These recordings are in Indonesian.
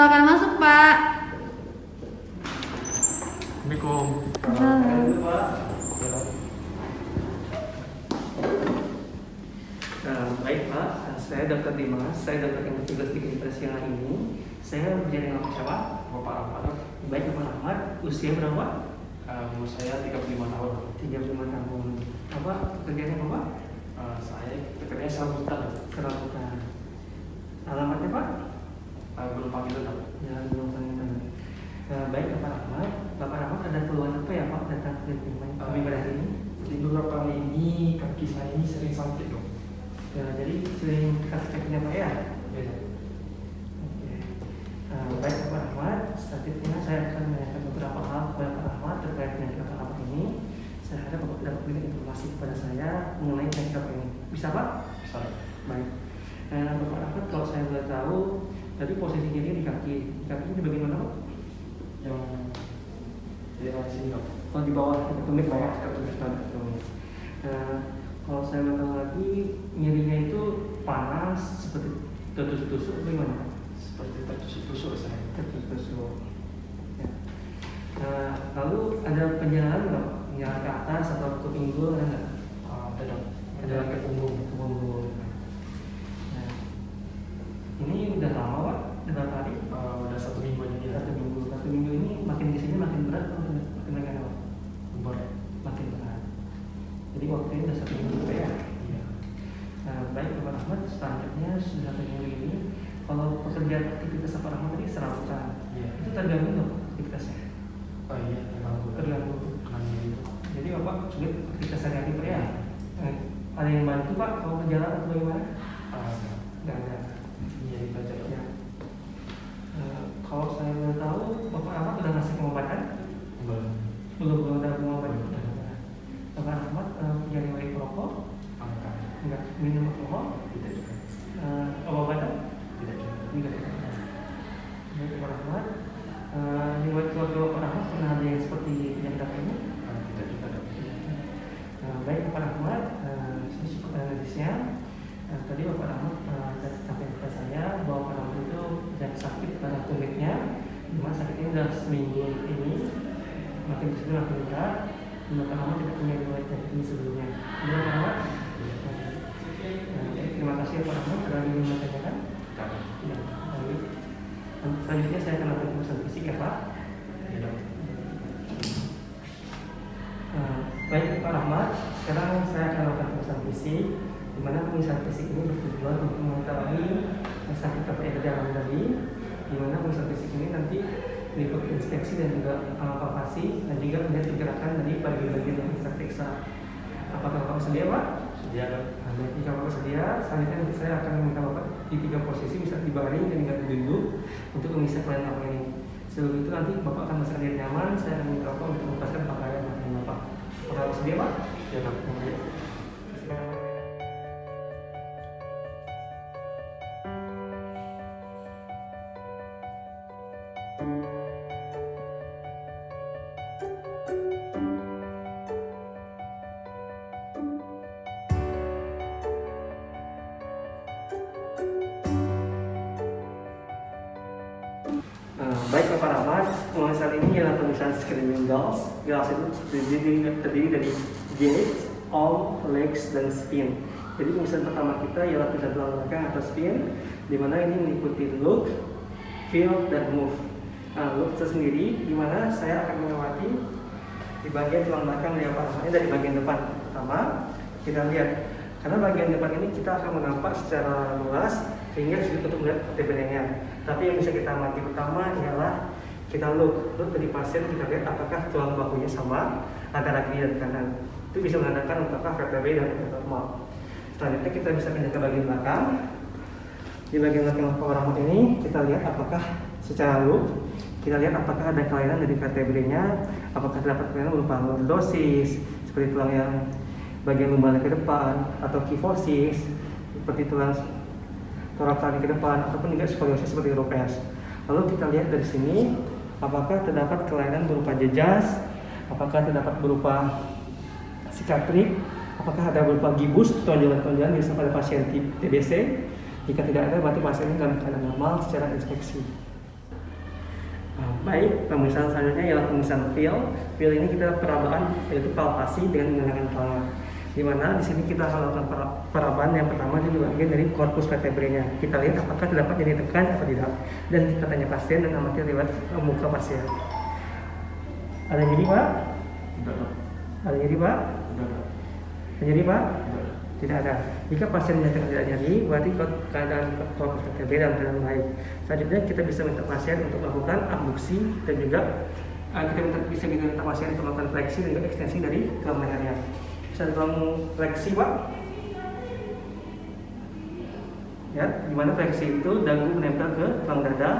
Silakan masuk, Pak. Assalamualaikum. Baik Pak, saya Dr. Dimas, saya dokter yang bertugas di klinik nasional ini. Saya berbicara dengan siapa? Bapak Ahmad. Baik Bapak Ahmad, usia berapa? Umur saya 35 tahun. 35 tahun. Apa pekerjaannya Bapak? Saya bekerja serabutan. Serabutan. Alamatnya Pak? Belum panggil Pak. Ya, belum panggil. Baik Bapak Ahmad, Bapak Ahmad ada keluhan apa ya Pak datang ke klinik kami pada hari ini? Jadi beberapa kali ini kaki saya ini sering sakit dok. Ya, jadi sering kakinya Pak ya? Iya. Oke. Baik Bapak Ahmad, selanjutnya saya akan menanyakan beberapa hal kepada Pak Ahmad terkait dengan Bapak Ahmad ini. Saya harap Bapak dapat berikan informasi kepada saya mengenai penyakit Bapak ini. Bisa Pak? Bisa. Baik. Bapak Ahmad, kalau saya boleh tahu, tadi posisinya dia di kaki. Di kakinya di bagian mana Pak? Yang di daerah sini dok. Kalau di bawah itu tumit Pak ya? Tumit. Kalau saya boleh tahu lagi, nyerinya itu panas seperti tertusuk-tusuk atau gimana Pak? Seperti tertusuk-tusuk saya. Tertusuk. Ya. Lalu ada penjelasan nggak? Penjelasan ke atas atau ke pinggul ada nggak? Ada dok. Ada ke punggung. Ke punggung. Nah, ini udah lama Pak? Udah berapa hari? Udah 1 minggu ini dia. 1 minggu. 1 minggu ini makin kesini makin berat atau makin ringan Pak? Berat. Makin berat. Jadi waktu ini udah 1 minggu Pak ya? Iya. Baik Bapak Ahmad, selanjutnya sudah 1 minggu ini, kalau pekerjaan aktivitas Bapak Ahmad tadi serabutan, Iya. itu terganggu nggak aktivitasnya? Oh iya, terganggu. Terganggu. Terganggu itu. Jadi Bapak sulit aktivitas sehari-hari Pak ya? Ada yang bantu Pak kalau berjalan atau bagaimana? Nggak ada. Iya itu aja dok. Ya. Kalau saya boleh tahu, Bapak Ahmad sudah ngasih pengobatan? Belum. Belum ada pengobatan. Bapak Ahmad punya riwayat perokok? Angkat. Enggak. Minum alkohol? Tidak juga. Obat-obatan? Tidak juga. Tidak. Baik Bapak Ahmad, riwayat keluarga Bapak Ahmad pernah ada yang seperti yang tadi ini? Tidak juga dok. Baik Bapak Ahmad, saya cukup analisisnya. Tadi Bapak Ahmad sampaikan kepada saya bahwa Bapak Ahmad itu sedang sakit pada tumitnya, dimana sakitnya sudah seminggu ini, makin kesini makin berat. Bapak Ahmad tidak punya riwayat dari ini sebelumnya. Benar Bapak Ahmad? Terima kasih Bapak Ahmad. Ada lagi yang mau tanyakan? Ya, baik. Selanjutnya saya akan lakukan pemeriksaan fisik ya Pak. Iya dok. Baik Pak Ahmad, sekarang saya akan lakukan pemeriksaan fisik, di mana pemeriksaan fisik ini bertujuan untuk mengetahui sakit apa yang terjadi tadi, di mana pemeriksaan fisik ini nanti meliputi inspeksi dan juga palpasi dan juga melihat pergerakan dari bagian-bagian yang kita periksa. Apakah Bapak sedia Pak? Sedia dok. Jika Bapak sedia, selanjutnya nanti saya akan meminta Bapak di 3 posisi, bisa dibaring dan juga duduk untuk mengisi kelainan Bapak ini. Sebelum itu nanti Bapak akan merasakan diri nyaman, saya akan minta Bapak untuk melepaskan pakaian Bapak. Apakah Bapak sedia Pak? Iya dok. Baik Bapak Ahmad, mulai saat ini adalah pemeriksaan screening GALS. GALS itu terdiri dari gait, arm, legs, dan spin. Jadi pemeriksaan pertama kita ialah pemeriksaan tulang belakang atau spin, di mana ini meliputi look, feel, dan move. Look tersendiri, di mana saya akan melewati di bagian tulang belakang dari Bapak Ahmad dari bagian depan. Pertama, kita lihat, karena bagian depan ini kita akan menampak secara luas sehingga sulit untuk melihat vertebranya. Tapi yang bisa kita amati pertama ialah kita look dari pasien, kita lihat apakah tulang bahunya sama antara kiri dan kanan. Itu bisa menandakan apakah vertebrae dan normal. Selanjutnya kita bisa pindah ke bagian belakang. Di bagian belakang Bapak Ahmad ini kita lihat apakah secara look, kita lihat apakah ada kelainan dari vertebrenya, apakah terdapat kelainan berupa lordosis seperti tulang yang bagian lumbalnya ke depan, atau kyphosis seperti tulang thorax ke depan, ataupun juga skoliosis seperti rupes. Lalu kita lihat dari sini apakah terdapat kelainan berupa jejas, apakah terdapat berupa sikatrik, apakah ada berupa gibus, tonjolan-tonjolan biasa pada pasien TBC. Jika tidak ada, berarti pasien ini dalam keadaan normal secara inspeksi. Baik, pemeriksaan selanjutnya ialah pemeriksaan feel. Feel ini kita perabaan yaitu palpasi dengan menggunakan tangan. Di mana di sini kita akan melakukan perabaan yang pertama di bagian dari korpus vertebrenya. Kita lihat apakah terdapat nyeri tekan atau tidak. Dan kita tanya pasien dan amati lewat muka pasien. Ada nyeri Pak? Tidak ada. Ada nyeri Pak? Tidak ada. Ada nyeri Pak? Tidak ada. Tidak ada. Jika pasien menyatakan tidak nyeri, berarti keadaan korpus vertebra dalam keadaan baik. Selanjutnya kita bisa minta pasien untuk melakukan abduksi dan juga bisa minta pasien untuk melakukan fleksi dan juga ekstensi dari tulang lehernya. Bisa tolong fleksi Pak? Ya, dimana fleksi itu dagu menempel ke tulang dada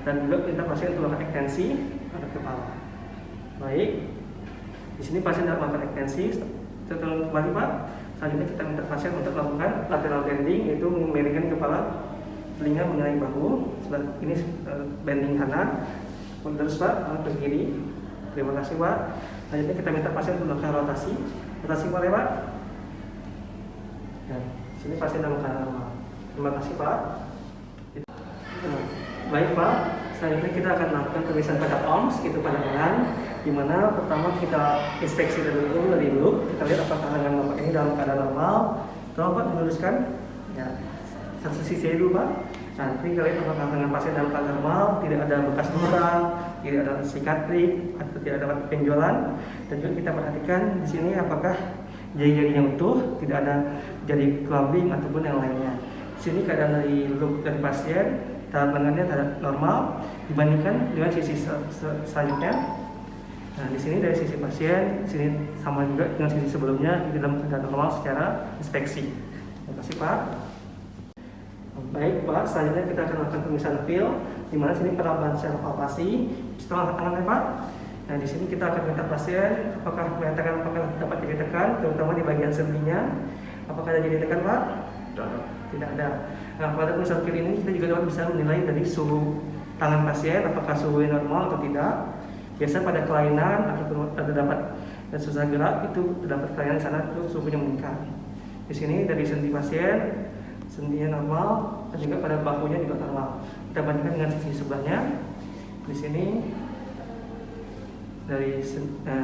dan juga minta pasien untuk melakukan ekstensi pada kepala. Baik, di sini pasien dapat melakukan ekstensi. Setelah kembali Pak, selanjutnya kita minta pasien untuk melakukan lateral bending, yaitu memiringkan kepala telinga mengenai bahu. Ini bending kanan. Terus Pak, ke kiri. Terima kasih Pak. Selanjutnya kita minta pasien untuk melakukan rotasi. Rotasi boleh Pak? Ya, sini pasien dalam keadaan normal. Terima kasih Pak. Baik Pak, selanjutnya kita akan melakukan pemeriksaan pada arms, itu pada tangan. Dimana pertama kita inspeksi dulu dari look, kita lihat apakah tangan Bapak ini dalam keadaan normal. Tolong Pak diluruskan. Ya, satu sisi dulu Pak. Nanti kita lihat apakah tangan pasien dalam keadaan normal, tidak ada bekas luka, tidak ada sikatrik, atau tidak ada penjualan. Dan juga kita perhatikan di sini apakah jari-jarinya utuh, tidak ada jari clubbing ataupun yang lainnya. Di sini keadaan dari look dari pasien, tangannya tidak normal dibandingkan dengan sisi selanjutnya. Nah, di sini dari sisi pasien, di sini sama juga dengan sisi sebelumnya, di dalam keadaan normal secara inspeksi. Terima kasih Pak. Baik Pak, selanjutnya kita akan melakukan pemeriksaan feel, di mana sini perabaan secara palpasi setelah tangannya Pak. Nah, di sini kita akan minta pasien apakah menyatakan apakah dapat ditekan, terutama di bagian sendinya. Apakah ada nyeri tekan Pak? Tidak ada. Tidak ada. Nah, pada pemeriksaan feel ini kita juga dapat bisa menilai dari suhu tangan pasien, apakah suhunya normal atau tidak. Biasa pada kelainan ataupun terdapat susah gerak itu terdapat kelainan di sana itu suhunya meningkat. Di sini dari sendi pasien, sendinya normal dan juga pada bahunya juga normal. Kita bandingkan dengan sisi sebelahnya. Di sini dari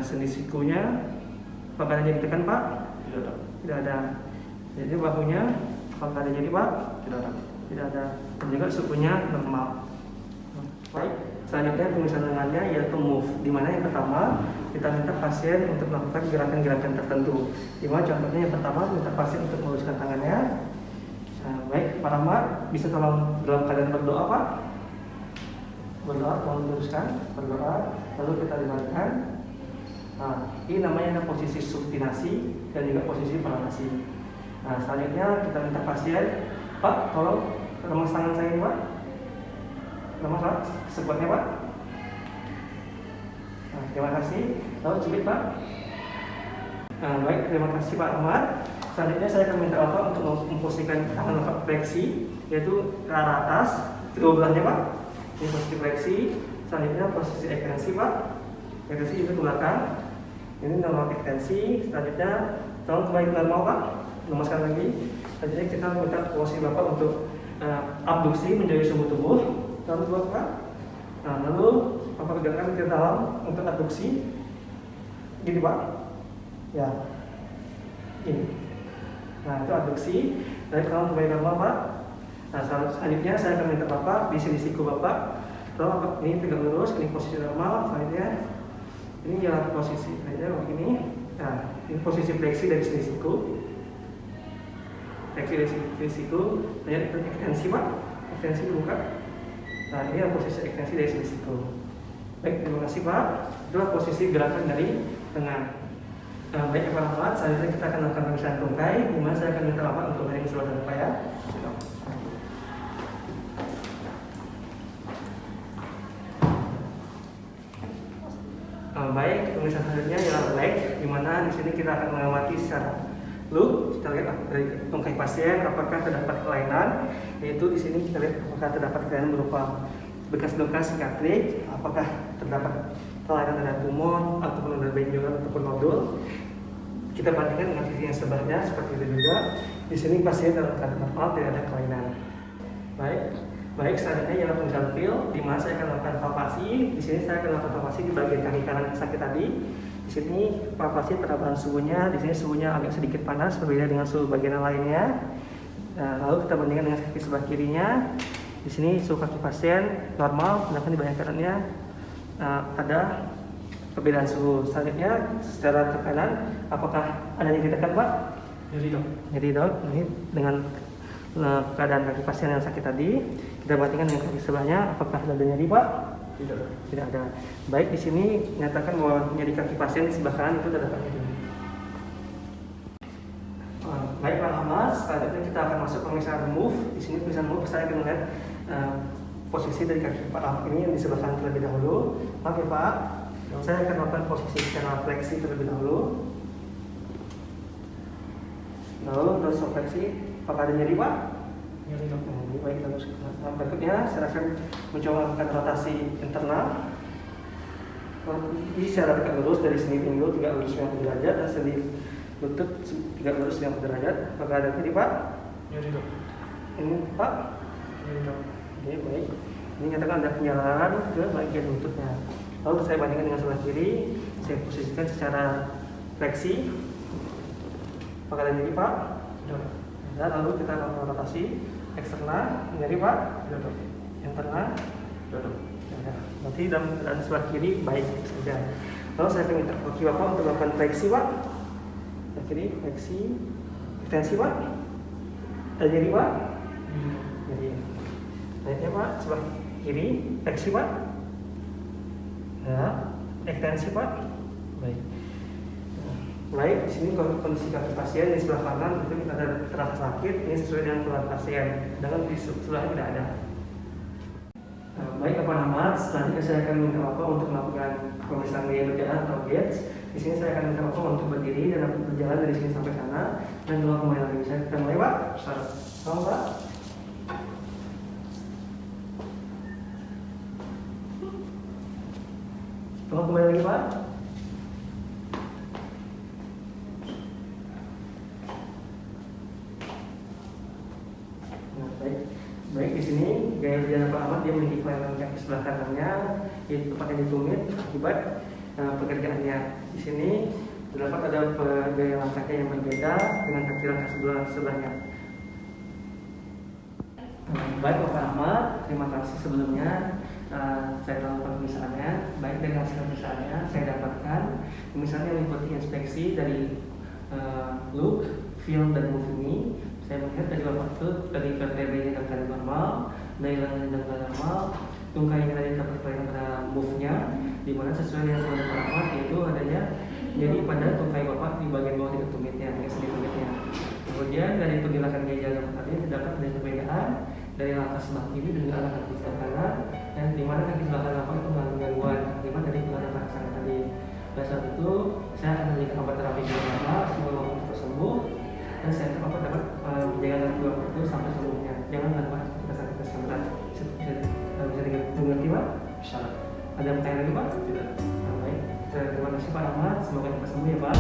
sendi sikunya, apakah ada nyeri tekan Pak? Tidak ada. Tidak ada. Jadi bahunya, apakah ada nyeri Pak? Tidak ada. Tidak ada. Dan juga suhunya normal. Baik. Selanjutnya pemeriksaan lengannya yaitu move, di mana yang pertama kita minta pasien untuk melakukan gerakan-gerakan tertentu. Di mana contohnya yang pertama minta pasien untuk meluruskan tangannya. Baik, Pak Rahmat bisa tolong dalam keadaan berdoa Pak. Berdoa, tolong luruskan, berdoa, lalu kita dengarkan. Nah, ini namanya posisi supinasi dan juga posisi pranasi. Nah, selanjutnya kita minta pasien, Pak, tolong lemas tangan saya ini Pak. Lemas Pak, sekuatnya Pak. Nah, terima kasih. Lalu cubit Pak. Nah, baik, terima kasih Pak Ahmad. Selanjutnya saya akan minta Bapak untuk memposisikan tangan Bapak fleksi, yaitu ke arah atas, kedua belahnya Pak. Ini posisi fleksi. Selanjutnya posisi ekstensi Pak. Ekstensi itu ke belakang. Ini normal ekstensi. Selanjutnya tolong kembali ke normal Pak. Lemaskan lagi. Selanjutnya kita minta posisi Bapak untuk abduksi menjadi sumbu tubuh. Lalu dua Pak. Nah, lalu Bapak gerakkan ke dalam untuk abduksi. Gini Pak. Ya. Ini. Nah, itu abduksi. Dari kalau kembali normal Pak. Nah, selanjutnya saya akan minta Bapak di sini siku Bapak. Tolong Bapak ini tegak lurus, ini posisi normal. Selanjutnya ini jalan posisi aja begini. Nah, ini posisi fleksi dari sini siku. Fleksi dari sini siku. Selanjutnya itu ekstensi Pak. Ekstensi buka. Nah, ini adalah posisi ekstensi dari sini siku. Baik, terima kasih Pak. Itulah posisi gerakan dari tengah. Baik Pak Rahmat, selanjutnya kita akan melakukan pemeriksaan tungkai, di mana saya akan minta Bapak untuk menerima surat Bapak ya. Baik, pemeriksaan selanjutnya ialah leg, di mana di sini kita akan mengamati secara look. Kita lihat dari tungkai pasien apakah terdapat kelainan, yaitu di sini kita lihat apakah terdapat kelainan berupa bekas-bekas sikatrik, apakah terdapat kelainan ada tumor ataupun ada benjolan ataupun nodul. Kita bandingkan dengan sisi yang sebelahnya seperti itu juga. Di sini pasien dalam keadaan normal, tidak ada kelainan. Baik, Baik, selanjutnya ialah pemeriksaan feel, di mana saya akan melakukan palpasi. Di sini saya akan melakukan palpasi di bagian kaki kanan yang sakit tadi. Di sini palpasi penambahan suhunya, di sini suhunya agak sedikit panas, berbeda dengan suhu bagian lainnya. Nah, lalu kita bandingkan dengan kaki sebelah kirinya. Di sini suhu kaki pasien normal, sedangkan di bagian kanannya ada perbedaan suhu. Selanjutnya secara tekanan, apakah ada yang ditekan, Pak? Nyeri dok. Jadi dok, ini dengan keadaan kaki pasien yang sakit tadi, kita bandingkan dengan kaki sebelahnya, apakah ada nyeri, Pak? Tidak. Tidak ada. Baik, di sini nyatakan bahwa nyeri kaki pasien di sebelah kanan itu terdapat nyeri. Baik Pak Ahmad, selanjutnya kita akan masuk pemeriksaan move. Di sini pemeriksaan move saya akan melihat posisi dari kaki Pak Ahmad ini yang di sebelah kanan terlebih dahulu. Oke Pak, saya akan melakukan posisi secara fleksi terlebih dahulu. Lalu terus fleksi, apakah ada nyeri Pak? Nyeri dok. Baik, kita terus. Berikutnya saya akan mencoba melakukan rotasi internal. Ini secara tegak lurus dari sendi pinggul 390 derajat dan sendi lutut 390 derajat. Apakah ada nyeri Pak? Nyeri dok. Ini Pak? Nyeri dok. Oke, baik. Ini nyatakan ada penyalaran ke bagian lututnya. Lalu saya bandingkan dengan sebelah kiri. Saya posisikan secara fleksi. Apakah ada nyeri Pak? Tidak. Dan lalu kita lakukan rotasi eksternal. Nyeri Pak? Tidak dok. Internal. Tidak dok. Ya, nanti dalam keadaan sebelah kiri baik saja. Lalu saya akan minta kaki Bapak untuk melakukan fleksi Pak. Sebelah kiri fleksi, ekstensi Pak. Ada nyeri Pak? Nyeri. Naiknya Pak, sebelah kiri fleksi Pak. Ya, ekstensi Pak. Baik. Baik, di sini kondisi kaki pasien di sebelah kanan itu kita ada terasa sakit, ini sesuai dengan keluhan pasien. Sedangkan di sebelahnya tidak ada. Baik, Bapak Ahmad, selanjutnya saya akan minta Bapak untuk melakukan pemeriksaan gaya berjalan atau gaits. Di sini saya akan minta Bapak untuk berdiri dan berjalan dari sini sampai sana dan keluar kembali lagi. Saya akan mulai, Pak. Tolong, Pak. Tolong kembali lagi, Pak. Baik, di sini gaya berjalan Pak Ahmad dia memiliki kelainan kaki sebelah kanannya yaitu tepatnya di tumit akibat pekerjaannya. Di sini terdapat ada gaya langkahnya yang berbeda dengan kaki langkah sebelahnya. Baik Pak Ahmad, terima kasih sebelumnya. Saya telah melakukan pemeriksaannya. Baik, dari hasil pemeriksaannya saya dapatkan misalnya meliputi inspeksi dari look, feel, dan move ini. Saya melihat dari Bapak itu dari vertebranya dalam keadaan normal, dari lengannya dalam keadaan normal, tungkainya tadi dapat kelihatan pada move-nya, di mana sesuai dengan keluhan Pak Ahmad yaitu adanya jadi pada tungkai Bapak di bagian bawah dekat tumitnya, di sendi tumitnya. Kemudian dari penjelasan gaya jalan tadi terdapat ada perbedaan dari langkah sebelah kiri dengan langkah kaki sebelah kanan, dan di mana kaki sebelah kanan Bapak itu mengalami gangguan akibat dari keluhan Pak Ahmad tadi. Pada saat itu saya akan memberikan obat terapi kepada Bapak semoga Bapak cepat sembuh. Dan saya harap Bapak dapat menjaga dua itu sampai seluruhnya. Jangan lupa kita sakit keselamatan. Bisa dimengerti Pak? Bisa. Ada pertanyaan lagi Pak? Tidak. Baik. Terima kasih Pak Ahmad. Semoga cepat sembuh ya Pak.